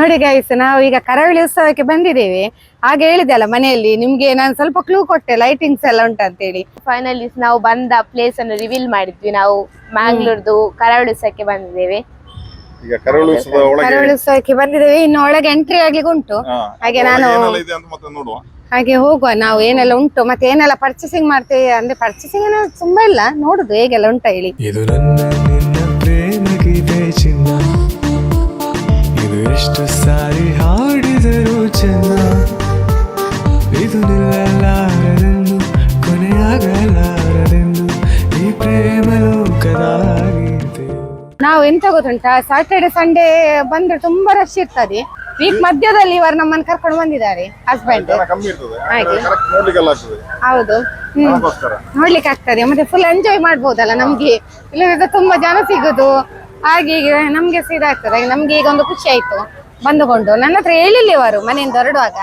ನೋಡಿ ಗೈಸ್, ನಾವು ಈಗ ಕರಾವಳಿ ಉತ್ಸವಕ್ಕೆ ಬಂದಿದ್ದೇವೆ. ಹಾಗೆ ಹೇಳಿದೆ ಅಲ್ಲ ಮನೆಯಲ್ಲಿ ನಿಮ್ಗೆ ನಾನು ಸ್ವಲ್ಪ ಕ್ಲೂ ಕೊಟ್ಟೆ, ಲೈಟಿಂಗ್ಸ್ ಎಲ್ಲ ಉಂಟಂತೇಳಿ. ಫೈನಲಿ ನಾವು ಬಂದ ಪ್ಲೇಸ್ ಅನ್ನು ರಿವೀಲ್ ಮಾಡಿದ್ವಿ. ನಾವು ಮ್ಯಾಂಗ್ಳೂರ್ದು ಕರಾವಳಿ ಉತ್ಸವಕ್ಕೆ ಬಂದಿದ್ದೇವೆ. ಈಗ ಕರಾವಳಿ ಉತ್ಸವಕ್ಕೆ ಬಂದಿದ್ದೇವೆ. ಇನ್ನು ಒಳಗೆ ಎಂಟ್ರಿ ಆಗ್ಲಿಕ್ಕೆ ಉಂಟು. ಹಾಗೆ ನಾನು ಹಾಗೆ ಹೋಗುವ, ನಾವು ಏನೆಲ್ಲ ಉಂಟು ಮತ್ತೆ ಏನೆಲ್ಲ ಪರ್ಚೇಸಿಂಗ್ ಮಾಡ್ತೇವೆ. ಅಂದ್ರೆ ಪರ್ಚೇಸಿಂಗ್ ತುಂಬಾ ಇಲ್ಲ, ನೋಡುದು ಹೇಗೆಲ್ಲ ಉಂಟ ಹೇಳಿ. ಇದು ನನ್ನ ನಿನ್ನ ಪ್ರೇಮ ಗೀತೆ ಚಿನ್ನ, ಇದು ಎಷ್ಟು ಸಾರಿ ಹಾಡಿದರು ಚೆನ್ನ, ಇದು ನಿಲ್ಲಲಾರದೆಂದು ಕೊನೆಯಾಗಲಾರದೆಂದು ಈ ಪ್ರೇಮ ಲೋಕದ ಗೀತೆ. ನಾವು ಎಂತ ಗೊತ್ತುಂಟಾ, ಸಾಟರ್ಡೆ ಸಂಡೇ ಬಂದ್ರೆ ತುಂಬಾ ರಶ್ ಇರ್ತದೆ. ವೀಕ್ ಮಧ್ಯದಲ್ಲಿ ಇವರು ನಮ್ಮನ್ನು ಕರ್ಕೊಂಡು ಬಂದಿದ್ದಾರೆ, ಹಸ್ಬೆಂಡ್. ಹೌದು, ನೋಡ್ಲಿಕ್ಕೆ ಆಗ್ತದೆ, ಮತ್ತೆ ಫುಲ್ ಎಂಜಾಯ್ ಮಾಡ್ಬೋದಲ್ಲ ನಮ್ಗೆ. ಇಲ್ಲದ್ರೆ ತುಂಬಾ ಜನ ಸಿಗುದು ಹಾಗೆ ನಮ್ಗೆ ಇದಾಗ್ತದೆ. ನಮ್ಗೆ ಈಗ ಒಂದು ಖುಷಿ ಆಯ್ತು ಬಂದುಕೊಂಡು. ನನ್ನ ಹತ್ರ ಹೇಳಿಲ್ಲ ಇವರು ಮನೆಯಿಂದ ಹೊರಡುವಾಗ,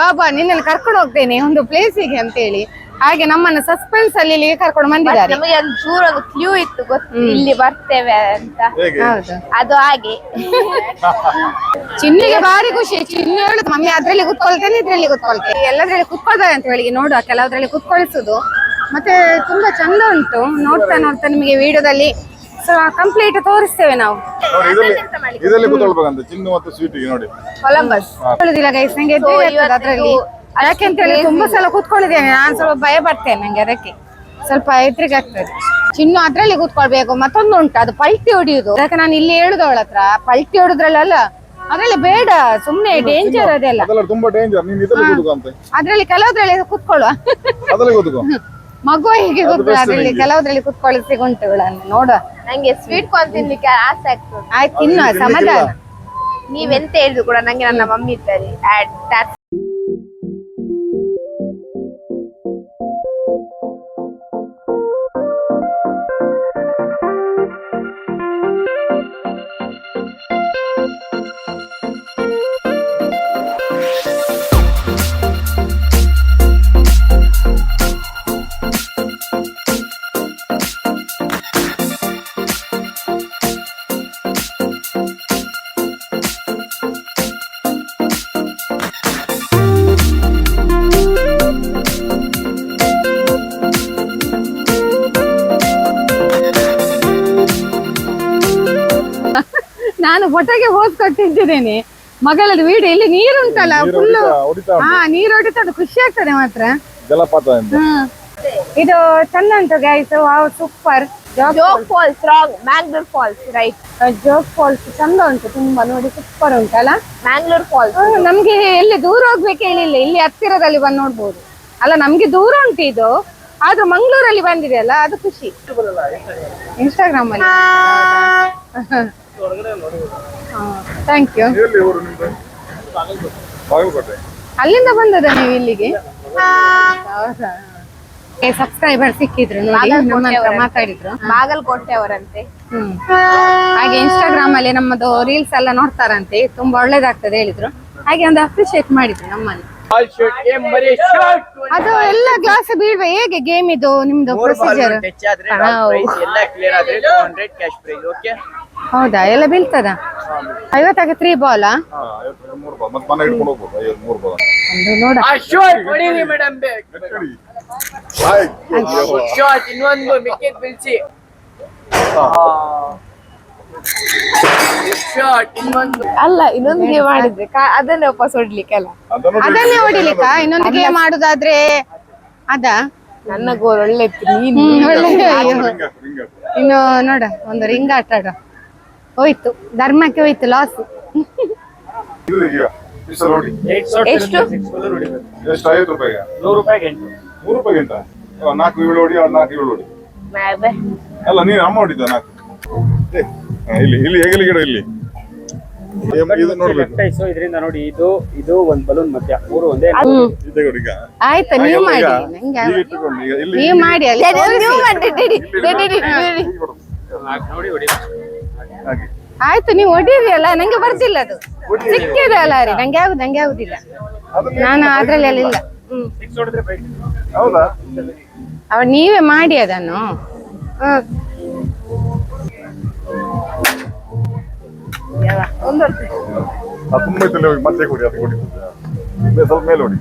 ಬಾಬಾ ನಿನ್ನಲ್ಲಿ ಕರ್ಕೊಂಡು ಹೋಗ್ತೇನೆ ಒಂದು ಪ್ಲೇಸಿಗೆ ಅಂತ ಹೇಳಿ. ಹಾಗೆ ನಮ್ಮನ್ನ ಸಸ್ಪೆನ್ಸ್ ಅಲ್ಲಿ ಇಲ್ಲಿಗೆ ಕರ್ಕೊಂಡು ಬಂದಿದ್ದಾರೆ. ನಮಗೆ ಒಂದು ಚೂರ ಕ್ಲೂ ಇತ್ತು ಗೊತ್ತು, ಇಲ್ಲಿ ಬರ್ತೇವೆ ಅಂತ. ಹೌದು, ಅದು ಹಾಗೆ. ಚಿನ್ನಿಗೆ ಭಾರಿ ಖುಷಿ. ಚಿನ್ನಿ ಹೇಳುದು ಮಮ್ಮಿ ಅದ್ರಲ್ಲಿ ಕುತ್ಕೊಳ್ತೇನೆ, ಇದ್ರಲ್ಲಿ ಕುತ್ಕೊಳ್ತೇನೆ, ಎಲ್ಲದ್ರಲ್ಲಿ ಕುತ್ಕೊಳ್ತಾರೆ ಅಂತ ಹೇಳಿ. ನೋಡುವ, ಕೆಲವದ್ರಲ್ಲಿ ಕುತ್ಕೊಳಿಸುದು. ಮತ್ತೆ ತುಂಬಾ ಚಂದ ಉಂಟು. ನೋಡ್ತಾ ನೋಡ್ತಾ ನಿಮಗೆ ವಿಡಿಯೋದಲ್ಲಿ ಕಂಪ್ಲೀಟ್ ತೋರಿಸ್ತೇವೆ ನಾವು. ಕೊಲಂಬಸ್ ಹೇಳುದಿಲ್ಲ ಗೈಸ್, ನಂಗೆ ಅದ್ರಲ್ಲಿ ಯಾಕೆಂತ ಹೇಳಿ ತುಂಬಾ ಸಲ ಕೂತ್ಕೊಂಡಿದ್ದೇನೆ ನಾನು. ಸ್ವಲ್ಪ ಭಯ ಪಡ್ತೇನೆ, ನಂಗೆ ಅದಕ್ಕೆ ಸ್ವಲ್ಪ ಹೆದರಿಕೆ ಆಗ್ತದೆ. ಚಿನ್ನು ಅದ್ರಲ್ಲಿ ಕೂತ್ಕೊಳ್ಬೇಕು. ಮತ್ತೊಂದು ಉಂಟು, ಅದು ಪಲ್ಟಿ ಹೊಡಿಯುದು. ಅದಕ್ಕೆ ನಾನು ಇಲ್ಲಿ ಹೇಳುದು ಅವಳ ಹತ್ರ, ಪಲ್ಟಿ ಹೊಡುದ್ರಲ್ಲ ಅದ್ರಲ್ಲಿ ಬೇಡ, ಸುಮ್ನೆ ಡೇಂಜರ್ ಅದೆಲ್ಲ. ಅದ್ರಲ್ಲಿ ಕೆಲವದ್ರಲ್ಲಿ ಕೂತ್ಕೊಳ್ಳುವ, ಮಗು ಹೀಗೆ ಕೂತ್ಕೊಳ್ಳ, ಅದ್ರಲ್ಲಿ ಕೆಲವದ್ರಲ್ಲಿ ಕೂತ್ಕೊಳ್ಳಿಸಿ ಉಂಟು ಇವಳನ್ನು ನೋಡುವ. ನಂಗೆ ಸ್ವೀಟ್ ಕಾರ್ನ್ ತಿನ್ಲಿಕ್ಕೆ ಆಸೆ ಆಗ್ತದೆ. ಆಯ್ತು, ತಿನ್ನುವ, ಸಮಾಧಾನ. ನೀವೆಂತ ಹೇಳಿದ್ರು ಕೂಡ ನಂಗೆ ನನ್ನ ಮಮ್ಮಿ ಇದ್ದಾರೆ. ನಾನು ಫೋಟೋಗೆ ಹೋದ್ ಕೊಟ್ಟಿದ್ದೇನೆ ಮಗಳದ್ದು ವಿಡಿಯೋ. ಇಲ್ಲಿ ನೀರು ಉಂಟಲ್ಲ ಫುಲ್ಲು, ನೀರು ಹೊಡಿತಾ ಖುಷಿ ಆಗ್ತದೆ ಮಾತ್ರ. ಜಲಪಾತ ಇದು ಚಂದ ಉಂಟು guys, super. Jog falls, Mangalore falls, right. Jog falls ಚಂದ ಉಂಟು ತುಂಬಾ, ನೋಡಿ ಸೂಪರ್ ಉಂಟಲ್ಲ ಮ್ಯಾಂಗ್ಳೂರ್ ಫಾಲ್ಸ್. ನಮ್ಗೆ ಎಲ್ಲಿ ದೂರ ಹೋಗ್ಬೇಕು ಹೇಳಿಲ್ಲ, ಇಲ್ಲಿ ಹತ್ತಿರದಲ್ಲಿ ಬಂದು ನೋಡ್ಬೋದು ಅಲ್ಲ. ನಮ್ಗೆ ದೂರ ಉಂಟು ಇದು, ಆದ್ರೂ ಮಂಗ್ಳೂರಲ್ಲಿ ಬಂದಿದೆ ಅಲ್ಲ, ಅದು ಖುಷಿ. ಇನ್ಸ್ಟಾಗ್ರಾಮ್ ಅಲ್ಲಿ. Thank you. ಅಲ್ಲಿಂದ ಬಂದದ ನೀವು ಇಲ್ಲಿಗೆ? ಸಬ್ಸ್ಕ್ರೈಬರ್ ಸಿಕ್ಕಿದ್ರು ನೋಡಿ, ನಮ್ಮ ಹತ್ರ ಮಾತಾಡಿದ್ರು. ಬಾಗಲಕೋಟೆ ಅವರಂತೆ. ಹಾಗೆ ಇನ್ಸ್ಟಾಗ್ರಾಮ್ ಅಲ್ಲಿ ನಮ್ಮದು ರೀಲ್ಸ್ ಎಲ್ಲ ನೋಡ್ತಾರಂತೆ, ತುಂಬಾ ಒಳ್ಳೇದಾಗ್ತದೆ ಹೇಳಿದ್ರು. ಹಾಗೆ ಒಂದು ಅಪ್ರಿಶಿಯೇಟ್ ಮಾಡಿದ್ರು ನಮ್ಮನ್ನು. ಅದು ಎಲ್ಲ ಗ್ಲಾಸ್ ಬೀಳ್ವ ಹೇಗೆ ಗೇಮ್ ಇದು ನಿಮ್ದು ಪ್ರೊಸೀಜರ್? ಹೌದಾ, ಎಲ್ಲ ಬೀಳ್ತದ? 50ಕ್ಕೆ 3 ಬಾಲ್ ನೋಡ. ಅಲ್ಲ, ಇನ್ನೊಂದು ಗೇಮ್ ಮಾಡಿದ್ರೆ ಅದನ್ನೇ ವಾಪಸ್ ಹೊಡ್ಲಿಕ್ಕಲ್ಲ, ಅದನ್ನೇ ಹೊಡಿಲಿಕ್ಕ. ಇನ್ನೊಂದು ಗೇಮ್ ಮಾಡುದಾದ್ರೆ ಅದ ನನ್ನ ಗೋಲ್ ಒಳ್ಳೆ. ಇನ್ನು ನೋಡ, ಒಂದು ರಿಂಗ್ ಆಟ ಆಡ ಹೋಯ್ತು, ಧರ್ಮಕ್ಕೆ ಹೋಯ್ತು, ಲಾಸ್. ಎಷ್ಟು? 5 ರೂಪಾಯಿಗೆ 100 ರೂಪಾಯಿಗೆ 4 7 ಹೊಡಿ, 4 7 ಹೊಡಿ ಅಲ್ಲ. ನೀನು ಅಮ್ಮ ಹೊಡಿದ 4. ಇಲ್ಲಿ ಹೇಗಲಿ ಗಿಡ ಇಲ್ಲಿ ಇದರಿಂದ ನೋಡಿ, ಇದು ಒಂದು ಬಲೂನ್ ಮಧ್ಯ 3 ಒಂದೇ. ಆಯ್ತು, ನೀವು ಮಾಡಿ, ನೀವು ಮಾಡಿ. ಆಯ್ತು, ನೀವು ಹೊಡೀರಿ ಅಲ್ಲ, ನಂಗೆ ಬರ್ತಿಲ್ಲ ಅದು. ಸಿಕ್ಕಿದೆ ಅಲ್ಲ ರೀ, ನಂಗೆ ಆಗುದಿಲ್ಲ. ನಾನು ಅದ್ರಲ್ಲಿ ಎಲ್ಲ ಇಲ್ಲ. ಅವ ನೀವೇ ಮಾಡಿ ಅದನ್ನು. ತುಂಬ ಇತ್ತಲ್ಲಿ ಹೋಗಿ ಮತ್ತೆ ಕೊಡಿ, ಅದು ಕೊಡಿ ಸ್ವಲ್ಪ ಮೇಲೆ ಹೊಡಿ.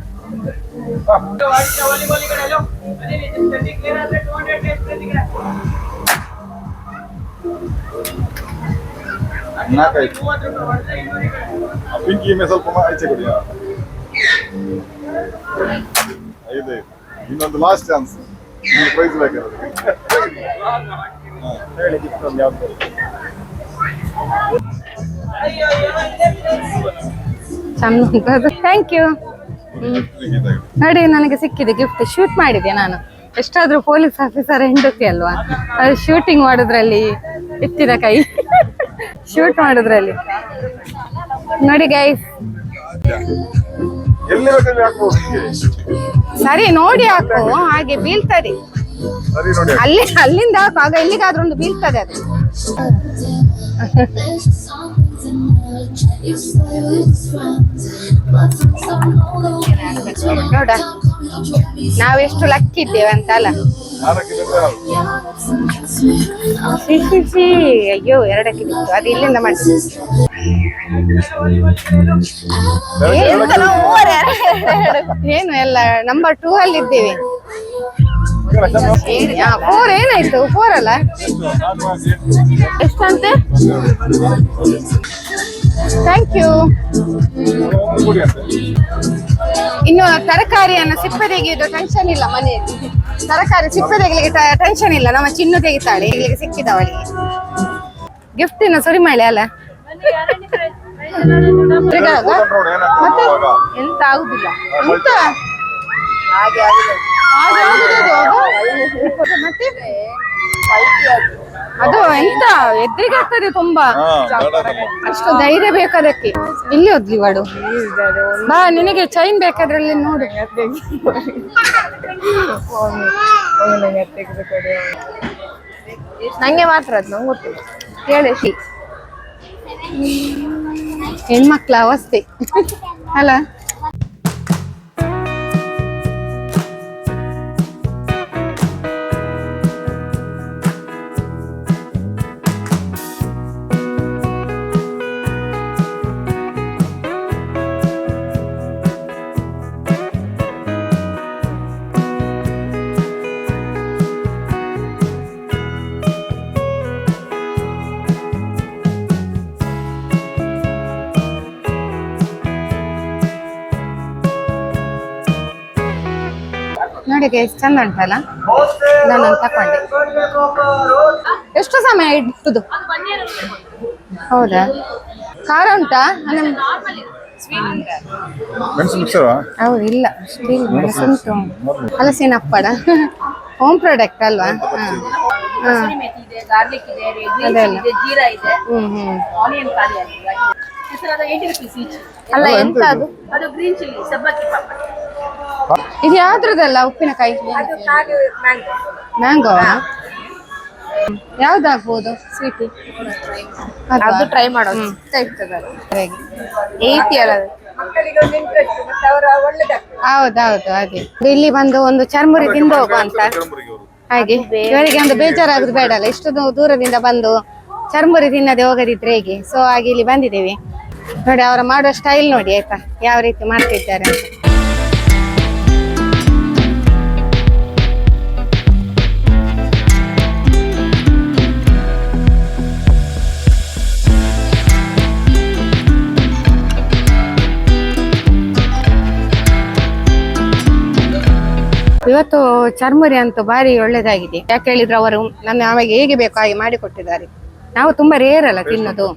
ನಾಲ್ಕಾಯ್ತು. ಪಿಂಕಿ ಮೇಲೆ ಸ್ವಲ್ಪ ಆಚೆ ಕೊಡಿ. 5 ಇನ್ನೊಂದು ಲಾಸ್ಟ್ ಚಾನ್ಸ್, ಪ್ರೈಸ್ ಬೇಕಾದ್ರೆ ಹೇಳಿ gift ಒಂದು ಯಾವ್ದು? ಚಂದ ಉಂಟು ಅದು. Thank you. ನೋಡಿ ನನಗೆ ಸಿಕ್ಕಿದೆ ಗಿಫ್ಟ್. ಶೂಟ್ ಮಾಡಿದೆ ನಾನು. ಎಷ್ಟಾದ್ರೂ ಪೊಲೀಸ್ ಆಫೀಸರ್ ಹೆಂಡತಿ ಅಲ್ವಾ, ಅದು ಶೂಟಿಂಗ್ ಮಾಡೋದ್ರಲ್ಲಿ ಎತ್ತಿದ ಕೈ. ಶೂಟ್ ಮಾಡೋದ್ರಲ್ಲಿ ನೋಡಿ ಗೈಸ್. ಎಲ್ಲಿ ಬೇಕಾದ್ರೆ ಹಾಕ್ಬೋದು ಹೀಗೆ. ಸರಿ ನೋಡಿ ಹಾಕು, ಹಾಗೆ ಬೀಳ್ತದೆ. ಸರಿ ನೋಡಿ ಅಲ್ಲಿಂದ ಹಾಕು, ಆಗ ಎಲ್ಲಿಗಾದ್ರೂ ಒಂದು ಬೀಳ್ತದೆ ಅದು. ನೋಡ ನಾವೆಷ್ಟು ಲಕ್ಕಿ ಇದ್ದೇವೆ ಅಂತ ಅಲ್ಲ. ಅಯ್ಯೋ 2ಕ್ಕೆ ಬಿತ್ತು, ಅದು ಇಲ್ಲಿಂದ ಮಾಡಿದ್ವಿ. ಏನು ಎಲ್ಲ ನಂಬರ್ 2 ಅಲ್ಲಿ ಇದ್ದೇವೆ. 4 ಏನಾಯ್ತು? 4 ಅಲ್ಲ, ಎಷ್ಟಂತೆ? Thank you. ಇನ್ನು ತರಕಾರಿಯನ್ನು ಸಿಪ್ಪೆ ತೆಗೆಯೋದು ಟೆನ್ಷನ್ ಇಲ್ಲ ಮನೆಯಲ್ಲಿ. ತರಕಾರಿ ಸಿಪ್ಪೆ ತೆಗಿಲಿಕ್ಕೆ ಟೆನ್ಷನ್ ಇಲ್ಲ, ನಮ್ಮ ಚಿನ್ನು ತೆಗಿತಾಳೆ. ಇಲ್ಲಿಗೆ ಸಿಕ್ಕಿದ ಅವಳಿಗೆ ಗಿಫ್ಟಿನ ಸುರಿಮಳೆ ಅಲ್ಲ. ಮತ್ತೆ ಎಂತ ಆಗುದಿಲ್ಲ ಅಂತ ಹಾಗೆ ಮತ್ತೆ ಅದು ಎಂತ ಎದುರಿಗೆ ಆಗ್ತದೆ ತುಂಬಾ. ಅಷ್ಟು ಧೈರ್ಯ ಬೇಕದಕ್ಕೆ. ಇಲ್ಲಿ ಹೋದ್ಲಿ ವಾಡು ಬಾ, ನಿನಗೆ ಚೈನ್ ಬೇಕಾದ್ರಲ್ಲಿ ನೋಡು. ನಂಗೆ ಮಾತ್ರ ಅದು ನಂಗೆ ಗೊತ್ತಿಲ್ಲ. ಹೇಳಿ ಹೆಣ್ಮಕ್ಳ ಅವಸ್ಥೆ ಅಲ್ಲ. ನೋಡಿ ಎಷ್ಟು ಚಂದ ಉಂಟಲ್ಲ. ನಾನು ತಕೊಂಡೆ. ಎಷ್ಟು ಸಮಯ ಇಟ್ಟುದು? ಹೌದಾ? ಖಾರ ಉಂಟಾ? ಮೆಣಸು ಮಿಕ್ಸರ್? ಹೌದು, ಇಲ್ಲ ಸ್ಟೀಲ್ ಮೆಣಸು ಉಂಟು. ಹಲಸಿನ ಹಪ್ಪಳ ಹೋಮ್ ಪ್ರಾಡಕ್ಟ್ ಅಲ್ವಾ? ಅಲ್ಲ ಎಂತ ಅದು? ಇದು ಯಾವ್ದ್ರದಲ್ಲ ಉಪ್ಪಿನಕಾಯಿ? ಮ್ಯಾಂಗೋ ಯಾವ್ದಾಗ್ಬೋದು ಸ್ವೀಟ್? ಅದು ಟ್ರೈ ಮಾಡೋದು. 80 ಅಲ್ಲ ಅದು. ಹೌದೌದು, ಹಾಗೆ ಇಲ್ಲಿ ಬಂದು ಒಂದು ಚರ್ಮುರಿ ತಿಂದು ಹೋಗುವ ಅಂತ. ಹಾಗೆ ಇವರಿಗೆ ಒಂದು ಬೇಜಾರಾಗುದು ಬೇಡಲ್ಲ, ಇಷ್ಟು ದೂರದಿಂದ ಬಂದು ಚರ್ಮುರಿ ತಿನ್ನದೆ ಹೋಗದಿದ್ರೆ ಹೇಗೆ. ಸೊ ಹಾಗೆ ಇಲ್ಲಿ ಬಂದಿದ್ದೇವೆ. ನೋಡಿ ಅವರ ಮಾಡೋ ಸ್ಟೈಲ್ ನೋಡಿ ಆಯ್ತಾ, ಯಾವ ರೀತಿ ಮಾಡ್ತಿದ್ದಾರೆ ಅಂತ. ಇವತ್ತು ಚರ್ಮುರಿ ಅಂತೂ ಭಾರಿ ಒಳ್ಳೇದಾಗಿದೆ. ಯಾಕೆ ಹೇಳಿದ್ರೆ ಅವರು ನಮಗೆ ಹೇಗೆ ಬೇಕೋ ಹಾಗೆ ಮಾಡಿಕೊಟ್ಟಿದ್ದಾರೆ. ನಾವು ತುಂಬಾ ರೇರ್ ಅಲ್ಲ ತಿನ್ನೋದು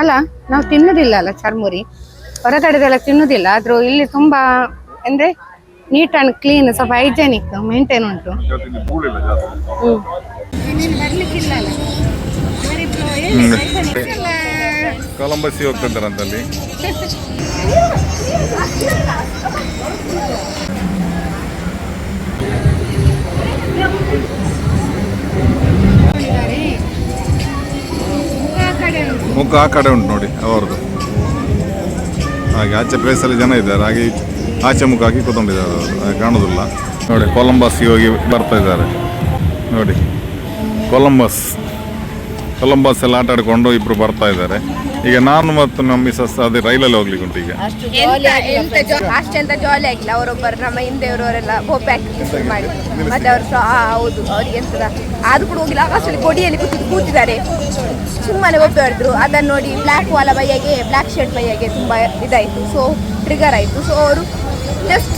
ಅಲ್ಲ, ನಾವು ತಿನ್ನುದಿಲ್ಲ ಅಲ್ಲ ಚರ್ಮುರಿ, ಹೊರಗಡೆದೆಲ್ಲ ತಿನ್ನುದಿಲ್ಲ. ಆದ್ರೂ ಇಲ್ಲಿ ತುಂಬಾ ಅಂದ್ರೆ ನೀಟ್ ಅಂಡ್ ಕ್ಲೀನ್, ಸ್ವಲ್ಪ ಹೈಜೆನಿಕ್ ಮೇಂಟೈನ್ ಉಂಟು. ಕೊಲಂಬಸ್ಸಿ ಹೋಗ್ತಿದ್ದಾರಂತಲ್ಲಿ. ಮುಖ ಆ ಕಡೆ ಉಂಟು ನೋಡಿ ಅವರದು. ಹಾಗೆ ಆಚೆ ಪ್ಲೇಸಲ್ಲಿ ಜನ ಇದ್ದಾರೆ, ಹಾಗೆ ಆಚೆ ಮುಖ ಹಾಕಿ ಕೂತ್ಕೊಂಡಿದ್ದಾರೆ ಅವರು, ಹಾಗೆ ಕಾಣೋದಿಲ್ಲ ನೋಡಿ. ಕೊಲಂಬಸ್ಸಿಗೆ ಹೋಗಿ ಬರ್ತಾ ಇದ್ದಾರೆ ನೋಡಿ. ಕೊಲಂಬಸ್ ಎಲ್ಲ ಆಟ ಆಡಿಕೊಂಡು ಇಬ್ಬರು ಬರ್ತಾ ಇದ್ದಾರೆ. ಈಗ ನಾನು ಮತ್ತು ನಮ್ಮ ಮಿಸಸ್ ಅದೇ ರೈಲಲ್ಲಿ ಹೋಗ್ಲಿಕ್ಕೆ ಉಂಟು ಈಗ. ಅಷ್ಟೆಂತ ಜಾಲಿ ಆಗಿಲ್ಲ. ಅವರೊಬ್ಬರು ನಮ್ಮ ಹಿಂದೆಯವರೆಲ್ಲ ಗೋಪಿ ಆಕ್ಟಿವಿಟಿ ಶುರು ಮಾಡಿದ್ರು. ಮತ್ತೆ ಅವರು ಹೌದು ಅವ್ರಿಗೆ ಎಂತದ ಅದು ಕೂಡ ಹೋಗಿಲ್ಲ. ಆಕಾಶದಲ್ಲಿ ಕೊಡಿಯಲ್ಲಿ ಕೂತಿದ್ದಾರೆ. ಸುಮ್ಮನೆ ಒಬ್ಬರು ಅದನ್ನು ನೋಡಿ ಬ್ಲ್ಯಾಕ್ ವಾಲ ಬೈಯಾಗೆ ಬ್ಲ್ಯಾಕ್ ಶರ್ಟ್ ಬೈಯಾಗೆ ತುಂಬ ಇದಾಯಿತು. ಸೊ ಟ್ರಿಗರ್ ಆಯಿತು. ಸೊ ಅವರು ಜಸ್ಟ್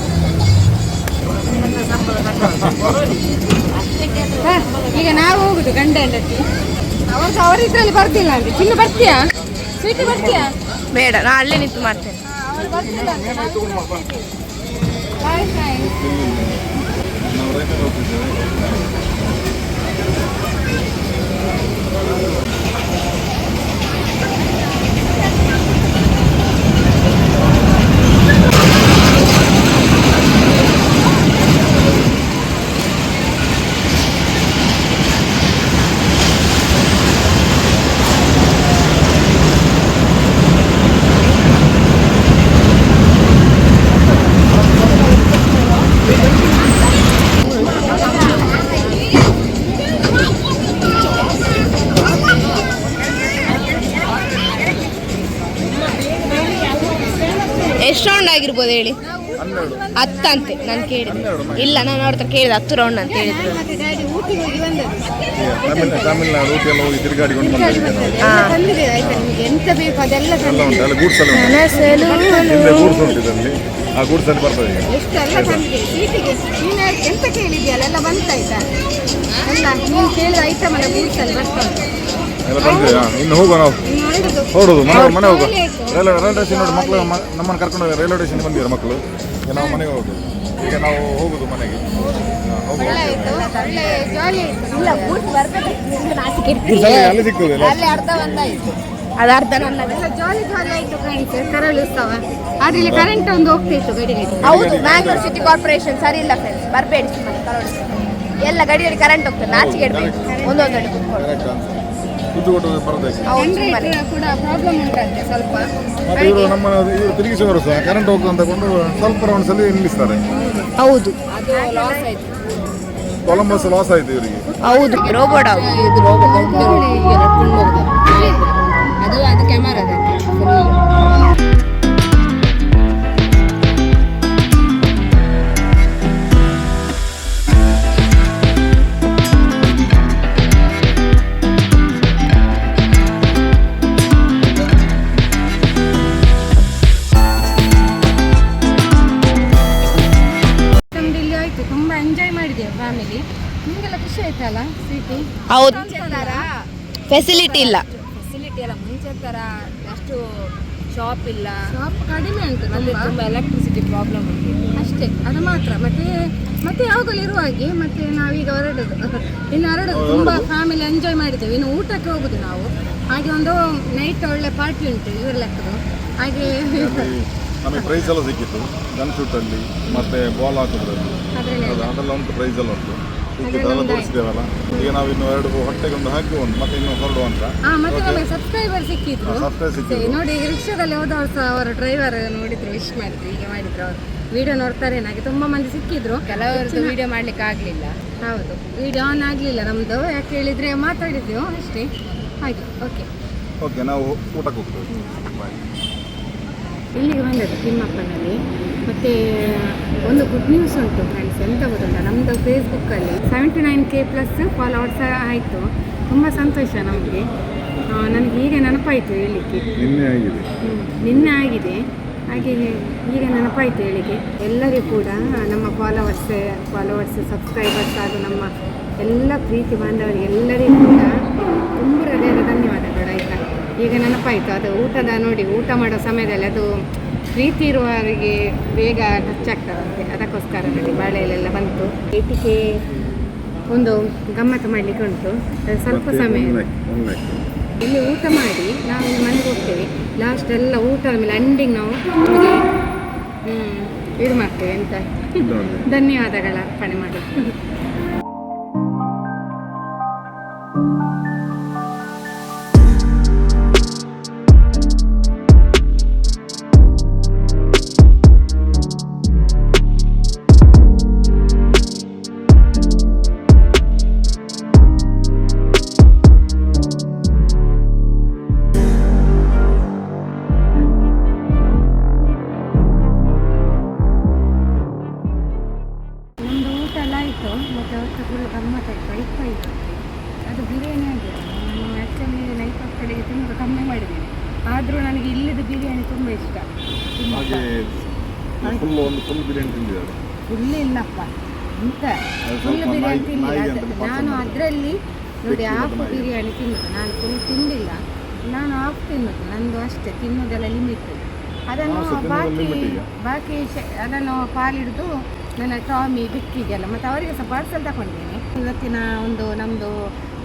ಈಗ ನಾವು ಹೋಗುದು ಗಂಡ ಹೆಂಡತಿ. ಅವ್ರ ಇದ್ರಲ್ಲಿ ಬರ್ತಿಲ್ಲ ಅಂದ್ರೆ ಚಿನ್ನ ಬರ್ತೀಯಾ? ಸ್ವೀಟ್ ಬರ್ತೀಯಾ? ಬೇಡ, ನಾ ಅಲ್ಲೇ ನಿಂತು ಮಾಡ್ತೇನೆ. ಎಷ್ಟು ರೌಂಡ್ ಆಗಿರ್ಬೋದು ಹೇಳಿ? 10 ಅಂತೆ ನಾನು ಕೇಳಿದೆ. ಇಲ್ಲ, ನಾನು ಅವ್ರ ಹತ್ರ ಕೇಳಿದೆ 10 ರೌಂಡ್ ಅಂತ ಹೇಳಿದ್ರು. ತಮಿಳ್ನಾಡು ಊಟಿ ಎಲ್ಲ ಹೋಗಿ ತಿರುಗಾಡಿಕೊಂಡು ಎಂತ ಬೇಕು ಅದೆಲ್ಲ ಗೂಡ್ಸ್ ಉಂಟು ಇದರಲ್ಲಿ. ಆ ಗೂಡ್ಸ್ ಅಲ್ಲಿ ಬರ್ತದೆ ಈಗ. ಎಷ್ಟೆಲ್ಲ ತಂದಿದೆ ಸೀಟಿಗೆ. ನೀನು ಎಂತ ಕೇಳಿದ್ಯಲ್ಲ ಎಲ್ಲ ಬಂತಾಯ್ತಾ? ಎಲ್ಲ ನೀನು ಕೇಳಿದ ಐಟಮ್ ಎಲ್ಲ ಗೂಡ್ಸ್ ಅಲ್ಲಿ ಬರ್ತಾ ಉಂಟು. ಎಲ್ಲ ಬಂದಿದೆ. ಇನ್ನು ಹೋಗುವ ನಾವು ಹೊರಡುದು ಮನೆ ಹೋಗುವ. ರೈಲ್ವೆ ಸ್ಟೇಷನ್ ನೋಡಿ ಮಕ್ಕಳು ನಮ್ಮನ್ನು ಕರ್ಕೊಂಡು ರೈಲ್ವೆ ಸ್ಟೇಷನ್ ಬಂದಿದ್ದಾರೆ ಮಕ್ಕಳು. ಈಗ ನಾವು ಮನೆಗೆ ಹೋಗುದು. ಈಗ ನಾವು ಹೋಗುದು ಮನೆಗೆ. ಅಲ್ಲಿ ಸಿಗ್ತದೆ ಅದು ಅರ್ಧ ನನ್ನ ಜಾಲಿ ಜಾಲಿ ಆಯ್ತು ಫ್ರೆಂಡ್ಸ್. ಕರಾವಳಿ ಉತ್ಸವ ಆದ್ರೆ ಇಲ್ಲಿ ಕರೆಂಟ್ ಒಂದು ಹೋಗ್ತಾ ಇತ್ತು ಗಡಿಗೆ. ಹೌದು, ಬ್ಯಾಂಗ್ಳೂರ್ ಸಿಟಿ ಕಾರ್ಪೊರೇಷನ್ ಸರಿ ಇಲ್ಲ ಫ್ರೆಂಡ್ಸ್. ಬರಬೇಡಿ ಸುಮ್ಮನೆ ಕರಾವಳಿ ಎಲ್ಲ ಗಡಿಯಲ್ಲಿ ಕರೆಂಟ್ ಹೋಗ್ತದೆ. ನಾಚಿಕೆ ಇಡಬೇಕು ಒಂದೊಂದು ಗಡಿ ಕುತ್ಕೊಂಡು. ಕೂಡ ಪ್ರಾಬ್ಲಮ್ ಉಂಟಂತೆ ಸ್ವಲ್ಪ. ಇವರು ನಮ್ಮ ಇವರು ತಿರುಗಿಸುವವರು ಸಹ ಕರೆಂಟ್ ಹೋಗ್ತು ಅಂತಕೊಂಡು ಸ್ವಲ್ಪ ರೌಂಡ್ಸ್ ಅಲ್ಲಿ ನಿಲ್ಲಿಸ್ತಾರೆ. ಹೌದು, ಅದು ಲಾಸ್ ಆಯ್ತು. ಕೊಲಂಬಸ್ ಲಾಸ್ ಆಯ್ತು ಇವರಿಗೆ. ಹೌದು, ರೋಬೋಟ್ ಅದು ಕ್ಯಾಮರಾ ಫ್ಯಾಮಿಲಿ. ನಿಮಗೆಲ್ಲ ಖುಷಿ ಆಯ್ತಲ್ಲ ಸಿಟಿ? ಹೌದು, ಫೆಸಿಲಿಟಿ ಇಲ್ಲ. ಫೆಸಿಲಿಟಿ ಎಲ್ಲ ಮುಂಚೆ ಥರ ಅಷ್ಟು ಶಾಪ್ ಇಲ್ಲ. ಶಾಪ್ ಕಡಿಮೆ ಉಂಟು. ತುಂಬ ಎಲೆಕ್ಟ್ರಿಸಿಟಿ ಪ್ರಾಬ್ಲಮ್ ಉಂಟು ಅಷ್ಟೇ, ಅದು ಮಾತ್ರ. ಮತ್ತೆ ಯಾವಾಗಲೂ ಇರುವ ಹಾಗೆ. ಮತ್ತೆ ನಾವೀಗ ಹೊರಡೋದು ತುಂಬ ಫ್ಯಾಮಿಲಿ ಎಂಜಾಯ್ ಮಾಡಿದ್ದೇವೆ. ಇನ್ನು ಊಟಕ್ಕೆ ಹೋಗುದು ನಾವು. ಹಾಗೆ ಒಂದು ನೈಟ್ ಒಳ್ಳೆ ಪಾರ್ಟಿ ಉಂಟು ಇವ್ರ ಲೆಕ್ಕದು. ಹಾಗೆ ನಮಗೆ ಪ್ರೈಸ್ ಎಲ್ಲ ಸಿಕ್ಕಿತ್ತು. ಗನ್ ಶೂಟ್ ಅಲ್ಲಿ ಮತ್ತೆ ಬಾಲ್ ಹಾಕೋದ್ರಲ್ಲಿ ಅದೆಲ್ಲ ಉಂಟು. ಪ್ರೈಸ್ ಎಲ್ಲ ಉಂಟು. ಎಲ್ಲ ತೋರಿಸಿದ್ದೇವಲ್ಲ. ಈಗ ನಾವು ಇನ್ನು 2 ಹೊಟ್ಟೆಗೆ ಒಂದು ಹಾಕಿ ಒಂದು ಮತ್ತೆ ಇನ್ನು ಹೊರಡುವ ಅಂತ. ಮತ್ತೆ ನಮಗೆ ಸಬ್ಸ್ಕ್ರೈಬರ್ ಸಿಕ್ಕಿದ್ರು ನೋಡಿ. ರಿಕ್ಷಾದಲ್ಲಿ ಹೋದವರು ಸಹ ಅವರ ಡ್ರೈವರ್ ನೋಡಿದ್ರು, ವಿಶ್ ಮಾಡಿದ್ರು, ಹೀಗೆ ಮಾಡಿದ್ರು. ಅವರು ವಿಡಿಯೋ ನೋಡ್ತಾರೆ ನನಗೆ ತುಂಬ ಮಂದಿ ಸಿಕ್ಕಿದ್ರು. ಕೆಲವರದ್ದು ವಿಡಿಯೋ ಮಾಡ್ಲಿಕ್ಕೆ ಆಗಲಿಲ್ಲ. ಹೌದು, ವಿಡಿಯೋ ಆನ್ ಆಗಲಿಲ್ಲ ನಮ್ಮದು. ಯಾಕೆ ಹೇಳಿದರೆ ಮಾತಾಡಿದ್ದೆವು ಅಷ್ಟೇ. ಹಾಗೆ ಓಕೆ ನಾವು ಊಟಕ್ಕೆ ಹೋಗ್ತೇವೆ. ಇಲ್ಲಿಗೆ ಬಂದದ್ದು ತಿಮ್ಮಪ್ಪನಲ್ಲಿ. ಮತ್ತು ಒಂದು ಗುಡ್ ನ್ಯೂಸ್ ಉಂಟು ಫ್ರೆಂಡ್ಸ್. ಎಂತ ಗೊತ್ತುಂಟ, ನಮ್ಮದು ಫೇಸ್ಬುಕ್ಕಲ್ಲಿ 79K ಪ್ಲಸ್ ಫಾಲೋವರ್ಸ್ ಆಯಿತು. ತುಂಬ ಸಂತೋಷ ನಮಗೆ. ನನಗೆ ಈಗ ನೆನಪಾಯಿತು ಹೇಳಲಿಕ್ಕೆ. ನಿನ್ನೆ ಆಗಿದೆ. ಹಾಗೆ ಈಗ ನೆನಪಾಯಿತು ಹೇಳಿಕೆ. ಎಲ್ಲರಿಗೂ ಕೂಡ ನಮ್ಮ ಫಾಲೋವರ್ಸ್ ಸಬ್ಸ್ಕ್ರೈಬರ್ಸ್ ಹಾಗೂ ನಮ್ಮ ಎಲ್ಲ ಪ್ರೀತಿ ಬಾಂಧವರಿಗೆ ಎಲ್ಲರಿಗೂ ಕೂಡ ತುಂಬ ಹೃದಯದ ಧನ್ಯವಾದಗಳು. ಆಯಿತಾ, ಈಗ ನೆನಪಾಯಿತು. ಅದು ಊಟದ ನೋಡಿ, ಊಟ ಮಾಡೋ ಸಮಯದಲ್ಲಿ ಅದು ಪ್ರೀತಿ ಇರುವವರಿಗೆ ಬೇಗ ಟಚ್ ಆಗ್ತದಂತೆ. ಅದಕ್ಕೋಸ್ಕರ ನೋಡಿ ಬಾಳೆಲೆಲ್ಲ ಬಂತು. 80K ಒಂದು ಗಮ್ಮತ್ತು ಮಾಡಲಿಕ್ಕೆ ಉಂಟು. ಸ್ವಲ್ಪ ಸಮಯ ಇಲ್ಲಿ ಊಟ ಮಾಡಿ ನಾವು ಇಲ್ಲಿ ಮನೆಗೆ ಹೋಗ್ತೇವೆ. ಲಾಸ್ಟ್ ಎಲ್ಲ ಊಟದ ಮೇಲೆ ಎಂಡಿಂಗ್ ನಾವು ಇದು ಮಾಡ್ತೇವೆ. ಎಂತ ಧನ್ಯವಾದಗಳ ಅರ್ಪಣೆ ಮಾಡಿ. ಇತ್ತು ಮತ್ತು ಅವತ್ತು ಫುಲ್ ಗಮ್ಮತ್ತಾಯಿತು. ಇತ್ತು ಅದು ಬಿರಿಯಾನಿ ಆಗಿದೆ. ನಾನು ಆ್ಯಕ್ಚುಲಿ ನೈಟ್ ಆಫ್ ಕಡೆಗೆ ತಿನ್ನೋದು ಕಮ್ಮಿ ಮಾಡಿದ್ದೀನಿ, ಆದರೂ ನನಗೆ ಇಲ್ಲಿದ್ದು ಬಿರಿಯಾನಿ ತುಂಬ ಇಷ್ಟ. ಹಾಗೆ ಫುಲ್ ಬಿರಿಯಾನಿ ತಿಂದಿದ್ದಾರೆ. ಫುಲ್ ಇಲ್ಲಪ್ಪ, ಇಂಥ ಅದು ಫುಲ್ ಸ್ವಲ್ಪ ಬಿರಿಯಾನಿ ನಾಯಿ ತಿನ್ನಿಲ್ಲ. ಅಂತ ಪಾರ್ಸಲ್ ನಾನು ಮಾಡಿದ್ದು. ಅದರಲ್ಲಿ ನೋಡಿ ಬೆಕ್ಕಿನ ಹಾಫ್ ನಾಯಿ. ಬಿರಿಯಾನಿ ತಿನ್ನೋದು, ನಾನು ಫುಲ್ ತಿಂದಿಲ್ಲ. ನಾನು ಹಾಫ್ ತಿನ್ನೋದು, ನಂದು ಅಷ್ಟೇ, ತಿನ್ನೋದೆಲ್ಲ ಲಿಮಿಟ್. ಅದನ್ನು ನಾವು ಸಹ ತಿನ್ನೋದು limit ಈಗ. ಅದನ್ನು ಪಾಲಿಡ್ದು ನನ್ನ ಟಾಮಿ ಬೆಕ್ಕಿಗೆಲ್ಲ ಮತ್ತು ಅವರಿಗೆ ಸಹ ಪಾರ್ಸಲ್ ತಗೊಂಡಿದ್ದೀನಿ. ಇವತ್ತಿನ ನಮ್ಮದು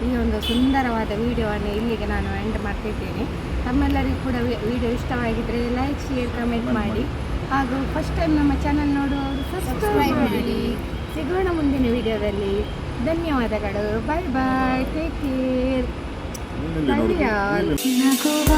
ಈ ಒಂದು ಸುಂದರವಾದ ವಿಡಿಯೋವನ್ನು ಇಲ್ಲಿಗೆ ನಾನು ಎಂಡ್ ಮಾಡ್ತಿದ್ದೇನೆ. ತಮ್ಮೆಲ್ಲರಿಗೂ ಕೂಡ ವಿಡಿಯೋ ಇಷ್ಟವಾಗಿದ್ದರೆ ಲೈಕ್, ಶೇರ್, ಕಮೆಂಟ್ ಮಾಡಿ. ಹಾಗೂ ಫಸ್ಟ್ ಟೈಮ್ ನಮ್ಮ ಚಾನಲ್ ನೋಡುವವರು ಸಬ್ಸ್ಕ್ರೈಬ್ ಮಾಡಿ. ಸಿಗೋಣ ಮುಂದಿನ ವಿಡಿಯೋದಲ್ಲಿ. ಧನ್ಯವಾದಗಳು. ಬಾಯ್ ಬಾಯ್, ಟೇಕ್ ಕೇರ್. ನೀನಿಲ್ಲಿ ನೋಡುದು. ಬಾಯ್. ನೀನಿಲ್ಲಿ ನಗುವ